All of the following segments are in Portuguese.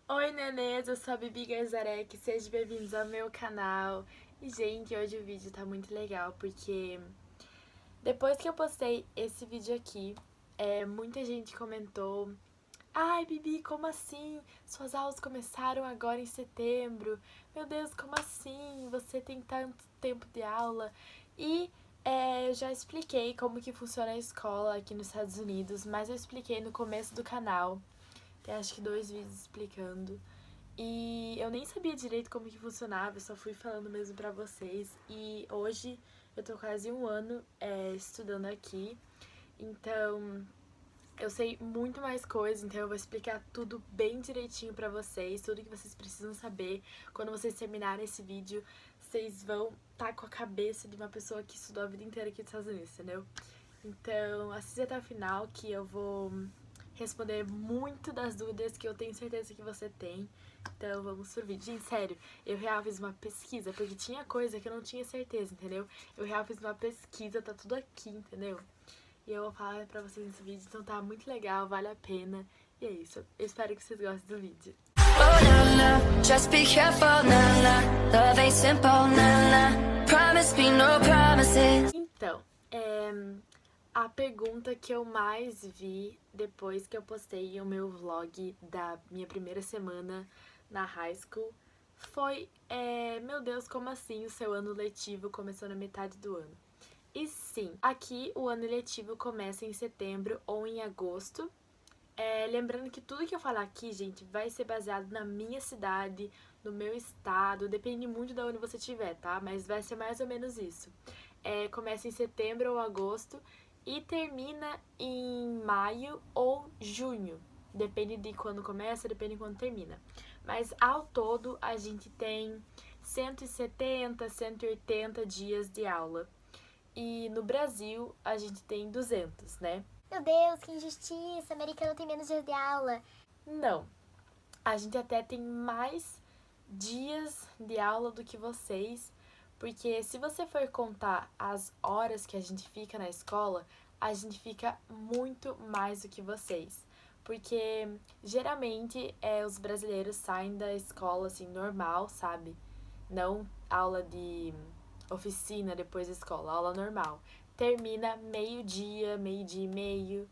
Oi, nenês, eu sou a Bibi Garzarek, sejam bem-vindos ao meu canal. E, gente, hoje o vídeo tá muito legal, porque depois que eu postei esse vídeo aqui, muita gente comentou: Ai, Bibi, como assim? Suas aulas começaram agora em setembro. Meu Deus, como assim? Você tem tanto tempo de aula. E eu já expliquei como que funciona a escola aqui nos Estados Unidos, mas eu expliquei no começo do canal. Tem acho que 2 vídeos explicando. E eu nem sabia direito como que funcionava, eu só fui falando mesmo pra vocês. E hoje eu tô quase um ano estudando aqui, então eu sei muito mais coisas, então eu vou explicar tudo bem direitinho pra vocês, tudo que vocês precisam saber. Quando vocês terminarem esse vídeo, vocês vão estar com a cabeça de uma pessoa que estudou a vida inteira aqui dos Estados Unidos, entendeu? Então, assiste até o final que eu vou responder muito das dúvidas que eu tenho certeza que você tem. Então, vamos pro vídeo. Gente, sério, eu real fiz uma pesquisa, porque tinha coisa que eu não tinha certeza, entendeu? Eu real fiz uma pesquisa, tá tudo aqui, entendeu? E eu vou falar pra vocês nesse vídeo, então tá muito legal, vale a pena. E é isso, eu espero que vocês gostem do vídeo. Oh, nah, nah, just be careful, nah, nah. Love ain't simple, nah, nah. Promise me no promises. Então, a pergunta que eu mais vi depois que eu postei o meu vlog da minha primeira semana na high school foi: meu Deus, como assim o seu ano letivo começou na metade do ano? E sim, aqui o ano letivo começa em setembro ou em agosto. Lembrando que tudo que eu falar aqui, gente, vai ser baseado na minha cidade, no meu estado, depende muito de onde você estiver, tá? Mas vai ser mais ou menos isso. Começa em setembro ou agosto e termina em maio ou junho. Depende de quando começa, depende de quando termina. Mas ao todo a gente tem 170, 180 dias de aula. E no Brasil a gente tem 200, né? Meu Deus, que injustiça! Americano tem menos dias de aula. Não, a gente até tem mais dias de aula do que vocês, porque se você for contar as horas que a gente fica na escola, a gente fica muito mais do que vocês. Porque geralmente os brasileiros saem da escola assim normal, sabe? Não aula de oficina depois da escola, aula normal. Termina meio-dia, meio-dia e meio.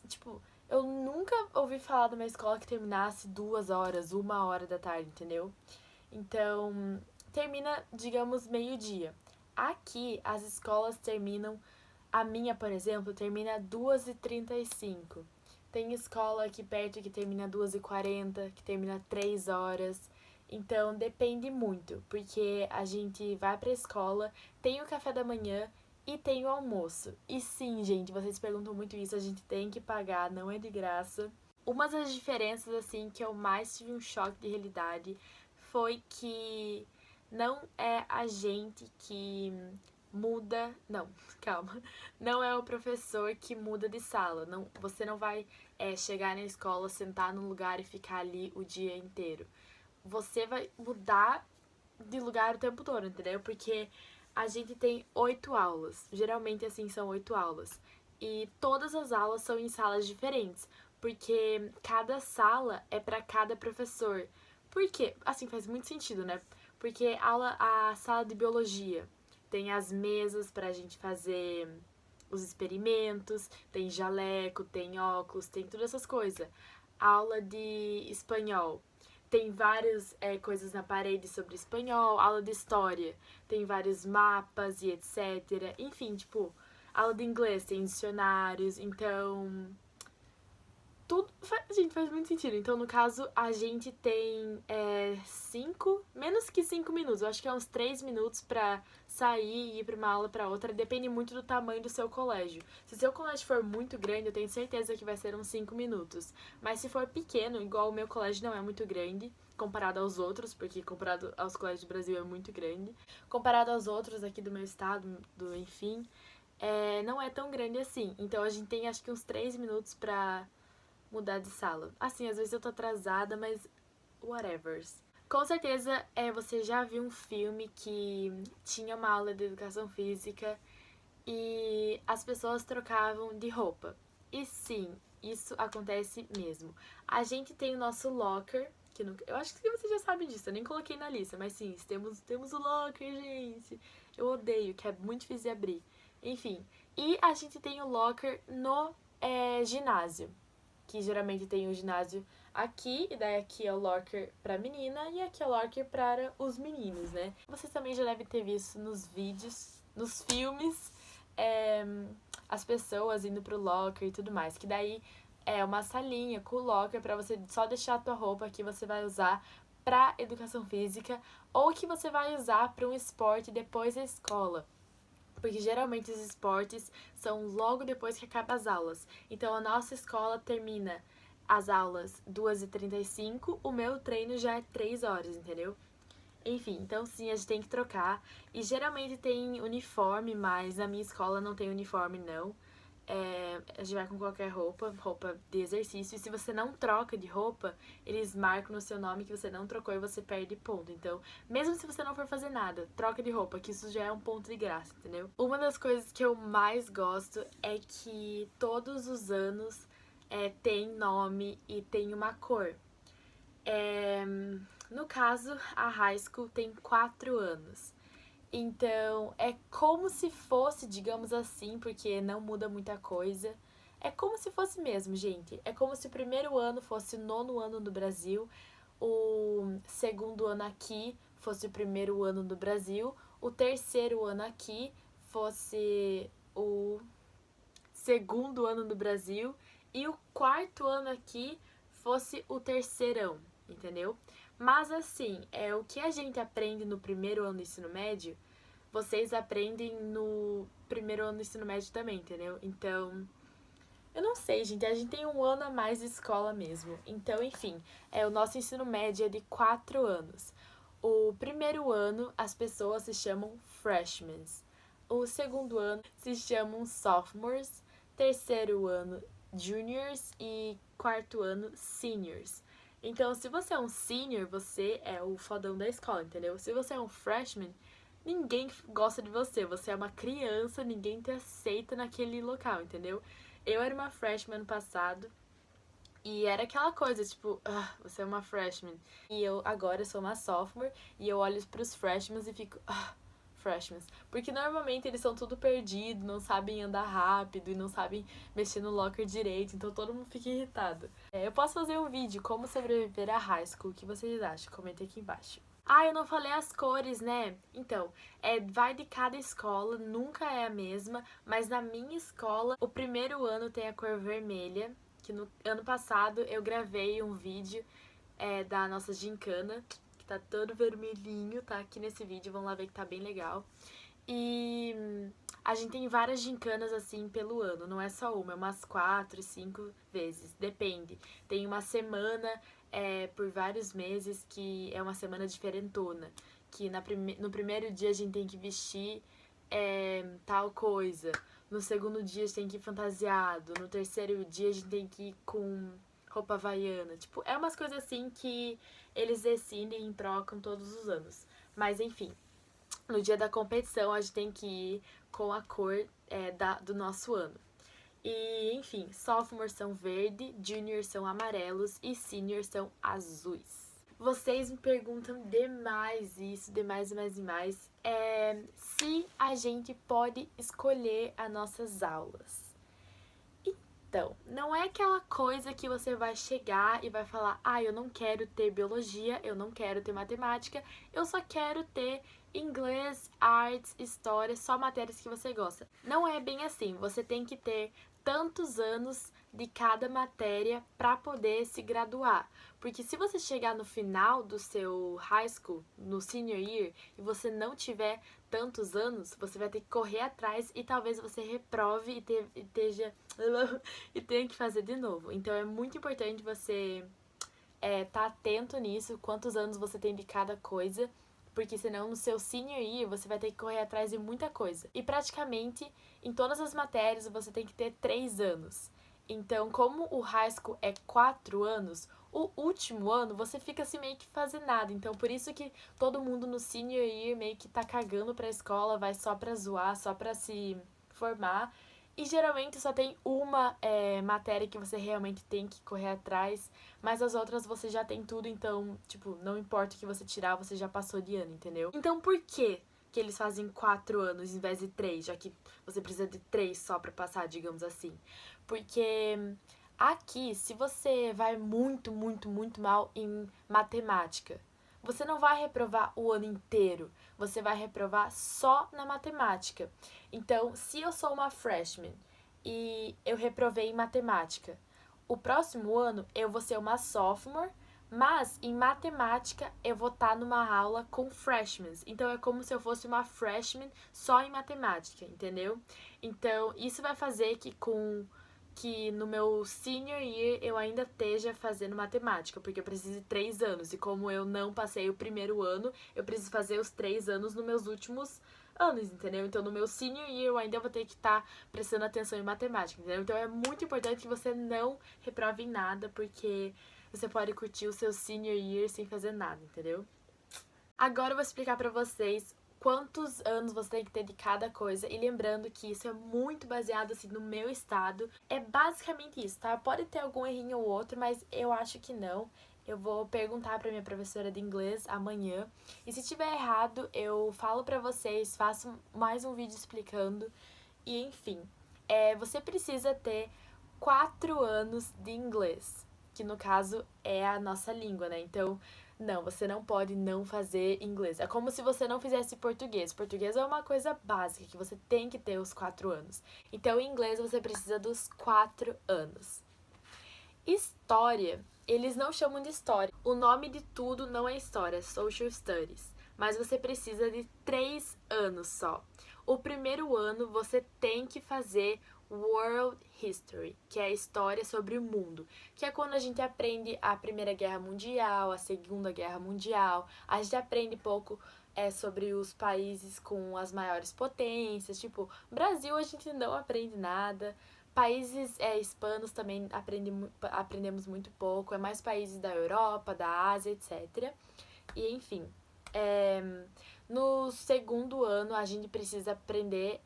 Tipo, eu nunca ouvi falar de uma escola que terminasse 2 horas, 1 hora da tarde, entendeu? Então, termina, digamos, meio-dia. Aqui, as escolas terminam, a minha, por exemplo, termina 2h35. Tem escola aqui perto que termina 2h40, que termina 3 horas. Então, depende muito, porque a gente vai pra escola, tem o café da manhã e tem o almoço. E sim, gente, vocês perguntam muito isso, a gente tem que pagar, não é de graça. Uma das diferenças, assim, que eu mais tive um choque de realidade foi que não é a gente que muda. Não, calma. Não é o professor que muda de sala. Não, você não vai chegar na escola, sentar num lugar e ficar ali o dia inteiro. Você vai mudar de lugar o tempo todo, entendeu? Porque a gente tem 8 aulas. Geralmente, assim, são 8 aulas. E todas as aulas são em salas diferentes. Porque cada sala é para cada professor. Por quê? Assim, faz muito sentido, né? Porque a sala de biologia tem as mesas pra gente fazer os experimentos, tem jaleco, tem óculos, tem todas essas coisas. Aula de espanhol, tem várias coisas na parede sobre espanhol. Aula de história, tem vários mapas e etc. Enfim, tipo, aula de inglês, tem dicionários. Então, tudo. Gente, faz muito sentido. Então, no caso, a gente tem menos que 5 minutos. Eu acho que é uns 3 minutos pra sair e ir pra uma aula pra outra. Depende muito do tamanho do seu colégio. Se seu colégio for muito grande, eu tenho certeza que vai ser uns 5 minutos. Mas se for pequeno, igual o meu colégio não é muito grande, comparado aos outros, porque comparado aos colégios do Brasil é muito grande. Comparado aos outros aqui do meu estado, enfim, não é tão grande assim. Então, a gente tem acho que uns 3 minutos pra mudar de sala. Assim, às vezes eu tô atrasada, mas whatever. Com certeza você já viu um filme que tinha uma aula de educação física e as pessoas trocavam de roupa. E sim, isso acontece mesmo. A gente tem o nosso locker, que eu acho que você já sabe disso, eu nem coloquei na lista, mas sim, temos o locker, gente. Eu odeio, que é muito difícil de abrir. Enfim, e a gente tem o locker no ginásio, que geralmente tem o ginásio aqui, e daí aqui é o locker pra menina e aqui é o locker para os meninos, né? Vocês também já devem ter visto nos vídeos, nos filmes, as pessoas indo pro locker e tudo mais, que daí é uma salinha com o locker pra você só deixar a tua roupa que você vai usar pra educação física ou que você vai usar pra um esporte depois da escola. Porque geralmente os esportes são logo depois que acabam as aulas. Então a nossa escola termina as aulas 2h35, o meu treino já é 3 horas, entendeu? Enfim, então sim, a gente tem que trocar. E geralmente tem uniforme, mas na minha escola não tem uniforme, não. A gente vai com qualquer roupa de exercício. E se você não troca de roupa, eles marcam no seu nome que você não trocou e você perde ponto. Então, mesmo se você não for fazer nada, troca de roupa, que isso já é um ponto de graça, entendeu? Uma das coisas que eu mais gosto é que todos os anos tem nome e tem uma cor. No caso, a high school tem 4 anos. Então, é como se fosse, digamos assim, porque não muda muita coisa. É como se fosse mesmo, gente. É como se o primeiro ano fosse o 9º ano no Brasil, o segundo ano aqui fosse o primeiro ano do Brasil, o terceiro ano aqui fosse o segundo ano do Brasil e o quarto ano aqui fosse o terceirão, entendeu? Mas assim, o que a gente aprende no primeiro ano do ensino médio, vocês aprendem no primeiro ano do ensino médio também, entendeu? Então, eu não sei, gente, a gente tem um ano a mais de escola mesmo. Então, enfim, o nosso ensino médio é de 4 anos. O primeiro ano, as pessoas se chamam freshmen. O segundo ano se chamam sophomores. Terceiro ano, juniors. E quarto ano, seniors. Então, se você é um senior, você é o fodão da escola, entendeu? Se você é um freshman, ninguém gosta de você. Você é uma criança, ninguém te aceita naquele local, entendeu? Eu era uma freshman ano passado e era aquela coisa, tipo, você é uma freshman. E eu agora sou uma sophomore e eu olho pros freshmen e fico, freshmen. Porque normalmente eles são tudo perdido, não sabem andar rápido e não sabem mexer no locker direito, então todo mundo fica irritado. Eu posso fazer um vídeo como sobreviver à high school, o que vocês acham? Comentem aqui embaixo. Eu não falei as cores, né? Então, vai de cada escola, nunca é a mesma, mas na minha escola, o primeiro ano tem a cor vermelha, que no ano passado eu gravei um vídeo da nossa gincana, que tá todo vermelhinho, tá aqui nesse vídeo, vamos lá ver que tá bem legal. E a gente tem várias gincanas assim pelo ano, não é só uma, é umas 4, 5 vezes, depende. Tem uma semana por vários meses que é uma semana diferentona, que no primeiro dia a gente tem que vestir tal coisa, no segundo dia a gente tem que ir fantasiado, no terceiro dia a gente tem que ir com roupa havaiana, tipo, é umas coisas assim que eles decidem e trocam todos os anos, mas enfim. No dia da competição, a gente tem que ir com a cor do nosso ano. E, enfim, sophomores são verde, juniors são amarelos e seniors são azuis. Vocês me perguntam demais isso, demais. Se a gente pode escolher as nossas aulas. Então, não é aquela coisa que você vai chegar e vai falar, eu não quero ter biologia, eu não quero ter matemática, eu só quero ter inglês, artes, história, só matérias que você gosta. Não é bem assim, você tem que ter tantos anos de cada matéria para poder se graduar. Porque se você chegar no final do seu high school, no senior year, e você não tiver tantos anos, você vai ter que correr atrás e talvez você reprove e tenha que fazer de novo. Então é muito importante você tá atento nisso, quantos anos você tem de cada coisa, porque senão no seu senior year você vai ter que correr atrás de muita coisa. E praticamente em todas as matérias você tem que ter 3 anos. Então, como o high school é 4 anos, o último ano você fica assim meio que fazendo nada. Então, por isso que todo mundo no senior year meio que tá cagando pra escola, vai só pra zoar, só pra se formar. E geralmente só tem uma matéria que você realmente tem que correr atrás, mas as outras você já tem tudo, então, tipo, não importa o que você tirar, você já passou de ano, entendeu? Então por que eles fazem 4 anos em vez de 3, já que você precisa de 3 só pra passar, digamos assim? Porque aqui, se você vai muito, muito, muito mal em matemática, você não vai reprovar o ano inteiro, você vai reprovar só na matemática. Então, se eu sou uma freshman e eu reprovei em matemática, o próximo ano eu vou ser uma sophomore, mas em matemática eu vou estar numa aula com freshmen. Então é como se eu fosse uma freshman só em matemática, entendeu? Então isso vai fazer que no meu senior year eu ainda esteja fazendo matemática, porque eu preciso de 3 anos. E como eu não passei o primeiro ano, eu preciso fazer os 3 anos nos meus últimos anos, entendeu? Então no meu senior year eu ainda vou ter que estar prestando atenção em matemática, entendeu? Então é muito importante que você não reprove em nada, porque você pode curtir o seu senior year sem fazer nada, entendeu? Agora eu vou explicar pra vocês quantos anos você tem que ter de cada coisa. E lembrando que isso é muito baseado, assim, no meu estado. É basicamente isso, tá? Pode ter algum errinho ou outro, mas eu acho que não. Eu vou perguntar pra minha professora de inglês amanhã. E se tiver errado, eu falo pra vocês, faço mais um vídeo explicando. E enfim, você precisa ter 4 anos de inglês, que no caso é a nossa língua, né? Então, não, você não pode não fazer inglês. É como se você não fizesse português. Português é uma coisa básica, que você tem que ter os 4 anos. Então, em inglês, você precisa dos 4 anos. História, eles não chamam de história. O nome de tudo não é história, é social studies. Mas você precisa de 3 anos só. O primeiro ano você tem que fazer World History, que é a história sobre o mundo, que é quando a gente aprende a Primeira Guerra Mundial, a Segunda Guerra Mundial, a gente aprende pouco sobre os países com as maiores potências, tipo, Brasil a gente não aprende nada, países hispanos também aprendemos muito pouco, é mais países da Europa, da Ásia, etc. E enfim, no segundo ano a gente precisa aprender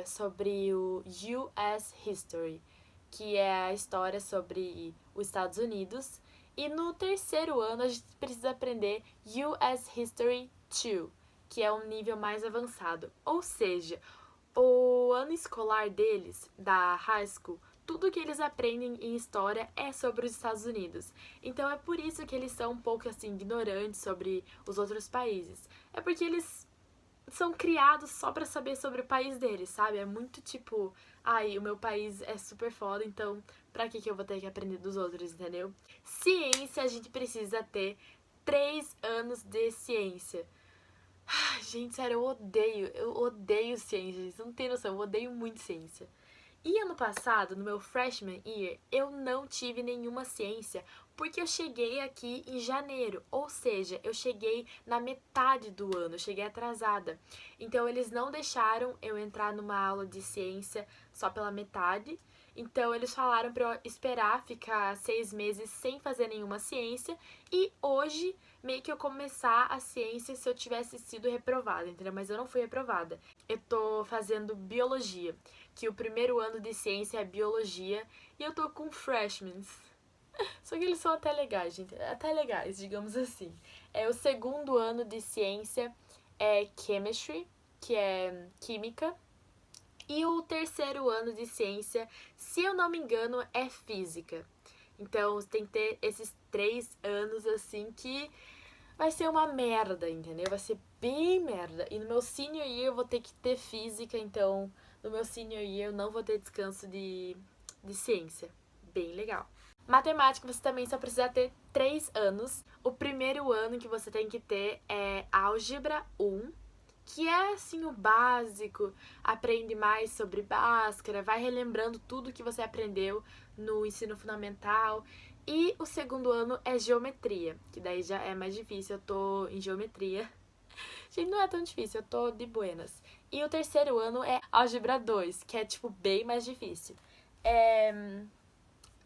sobre o US History, que é a história sobre os Estados Unidos. E no terceiro ano a gente precisa aprender US History 2, que é um nível mais avançado. Ou seja, o ano escolar deles, da high school, tudo que eles aprendem em história é sobre os Estados Unidos. Então é por isso que eles são um pouco assim ignorantes sobre os outros países. É porque eles são criados só pra saber sobre o país deles, sabe? É muito tipo, ai, o meu país é super foda, então pra que eu vou ter que aprender dos outros, entendeu? Ciência, a gente precisa ter 3 anos de ciência. Gente, sério, eu odeio ciência, gente. Você não tem noção, eu odeio muito ciência. E ano passado, no meu freshman year, eu não tive nenhuma ciência porque eu cheguei aqui em janeiro, ou seja, eu cheguei na metade do ano, eu cheguei atrasada. Então eles não deixaram eu entrar numa aula de ciência só pela metade. Então eles falaram pra eu esperar ficar 6 meses sem fazer nenhuma ciência e hoje meio que eu começar a ciência se eu tivesse sido reprovada, entendeu? Mas eu não fui reprovada. Eu tô fazendo biologia, que o primeiro ano de ciência é biologia, e eu tô com freshmen. Só que eles são até legais, gente. Até legais, digamos assim. O segundo ano de ciência é chemistry, que é química. E o terceiro ano de ciência, se eu não me engano, é física. Então, você tem que ter esses 3 anos, assim, que vai ser uma merda, entendeu? Vai ser bem merda. E no meu senior year eu vou ter que ter física, então no meu senior year eu não vou ter descanso de ciência. Bem legal. Matemática você também só precisa ter 3 anos. O primeiro ano que você tem que ter é álgebra 1, que é assim o básico, aprende mais sobre Bhaskara, vai relembrando tudo que você aprendeu no ensino fundamental. E o segundo ano é geometria, que daí já é mais difícil, eu tô em geometria. Gente, não é tão difícil, eu tô de buenas. E o terceiro ano é álgebra 2, que é tipo bem mais difícil.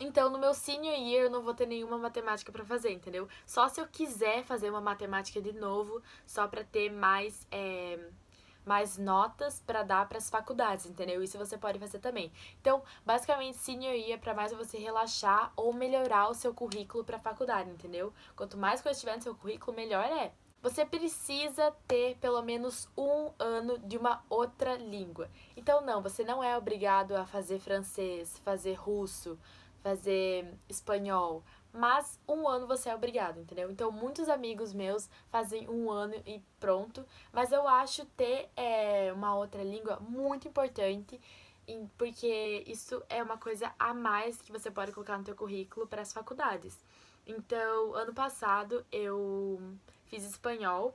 Então, no meu senior year, eu não vou ter nenhuma matemática pra fazer, entendeu? Só se eu quiser fazer uma matemática de novo, só pra ter mais mais notas para dar para as faculdades, entendeu? Isso você pode fazer também. Então, basicamente, senior year é para mais você relaxar ou melhorar o seu currículo para a faculdade, entendeu? Quanto mais coisa tiver no seu currículo, melhor é. Você precisa ter pelo menos 1 ano de uma outra língua. Então, não, você não é obrigado a fazer francês, fazer russo, fazer espanhol. Mas 1 ano você é obrigado, entendeu? Então, muitos amigos meus fazem 1 ano e pronto. Mas eu acho ter uma outra língua muito importante, porque isso é uma coisa a mais que você pode colocar no teu currículo para as faculdades. Então, ano passado eu fiz espanhol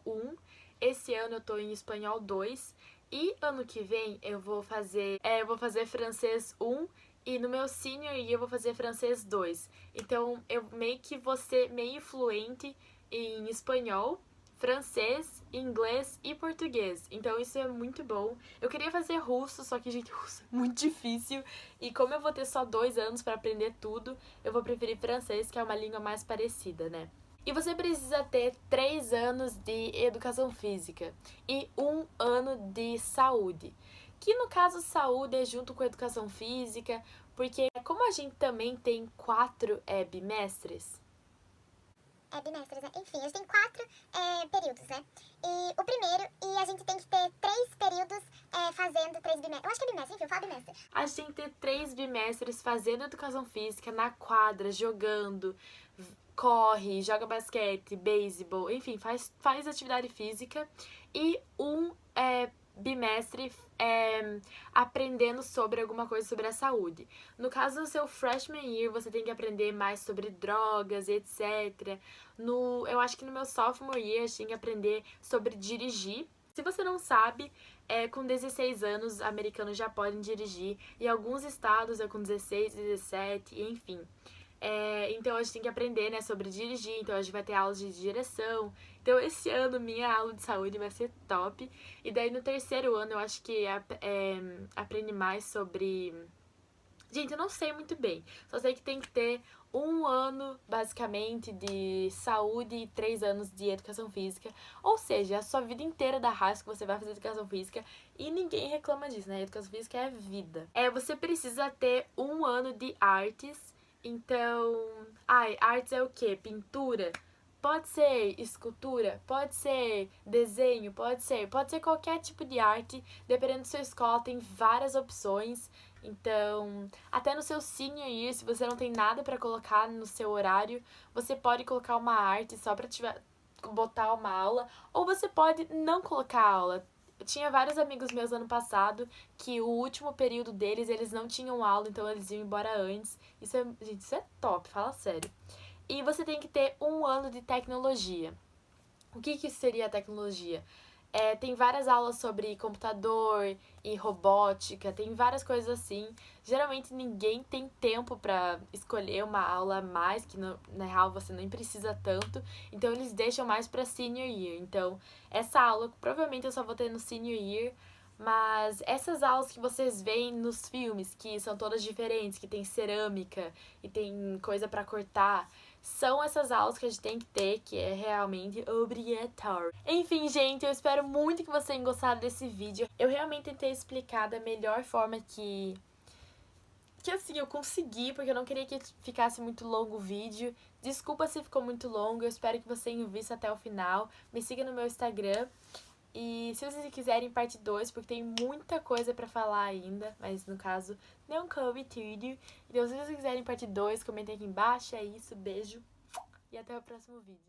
1. Esse ano eu tô em espanhol 2. E ano que vem eu vou fazer francês 1. E no meu senior year eu vou fazer francês 2. Então, eu meio que vou ser meio fluente em espanhol, francês, inglês e português. Então, isso é muito bom. Eu queria fazer russo, só que, gente, russo é muito difícil. E como eu vou ter só 2 anos para aprender tudo, eu vou preferir francês, que é uma língua mais parecida, né? E você precisa ter 3 anos de educação física e 1 ano de saúde. Que no caso, saúde é junto com educação física, porque como a gente também tem 4 bimestres. Bimestres, né? Enfim, a gente tem 4 períodos, né? E o primeiro, e a gente tem que ter 3 períodos fazendo 3 bimestres. Eu acho que é bimestre, enfim, eu falo bimestre. A gente tem que ter 3 bimestres fazendo educação física na quadra, jogando, corre, joga basquete, beisebol, enfim, faz atividade física. E um bimestre aprendendo sobre alguma coisa sobre a saúde. No caso do seu freshman year, você tem que aprender mais sobre drogas, etc. Eu acho que no meu sophomore year, a gente tem que aprender sobre dirigir. Se você não sabe, com 16 anos, americanos já podem dirigir. E alguns estados é com 16, 17, enfim. Então a gente tem que aprender, né, sobre dirigir. Então a gente vai ter aulas de direção. Então esse ano minha aula de saúde vai ser top. E daí no terceiro ano eu acho que aprende mais sobre... Gente, eu não sei muito bem. Só sei que tem que ter 1 ano, basicamente, de saúde e 3 anos de educação física. Ou seja, a sua vida inteira da high school você vai fazer educação física e ninguém reclama disso, né? Educação física é vida. Você precisa ter 1 ano de artes. Então, artes é o quê? Pintura? Pode ser escultura, pode ser desenho, pode ser qualquer tipo de arte. Dependendo da sua escola, tem várias opções. Então, até no seu senior year, se você não tem nada pra colocar no seu horário, você pode colocar uma arte só pra botar uma aula, ou você pode não colocar aula. Eu tinha vários amigos meus ano passado que o último período deles, eles não tinham aula, então eles iam embora antes. Gente, isso é top, fala sério. E você tem que ter 1 ano de tecnologia. O que seria a tecnologia? Tem várias aulas sobre computador e robótica, tem várias coisas assim. Geralmente ninguém tem tempo pra escolher uma aula a mais, que na real você nem precisa tanto. Então eles deixam mais pra senior year. Então essa aula provavelmente eu só vou ter no senior year. Mas essas aulas que vocês veem nos filmes, que são todas diferentes, que tem cerâmica e tem coisa pra cortar, são essas aulas que a gente tem que ter, que é realmente obrigatório. Enfim, gente, eu espero muito que vocês tenham gostado desse vídeo. Eu realmente tentei explicar da melhor forma que assim, eu consegui, porque eu não queria que ficasse muito longo o vídeo. Desculpa se ficou muito longo, eu espero que vocês tenham visto até o final. Me siga no meu Instagram. E se vocês quiserem parte 2, porque tem muita coisa pra falar ainda, mas no caso não coube tudo. Então se vocês quiserem parte 2, comentem aqui embaixo. É isso, beijo e até o próximo vídeo.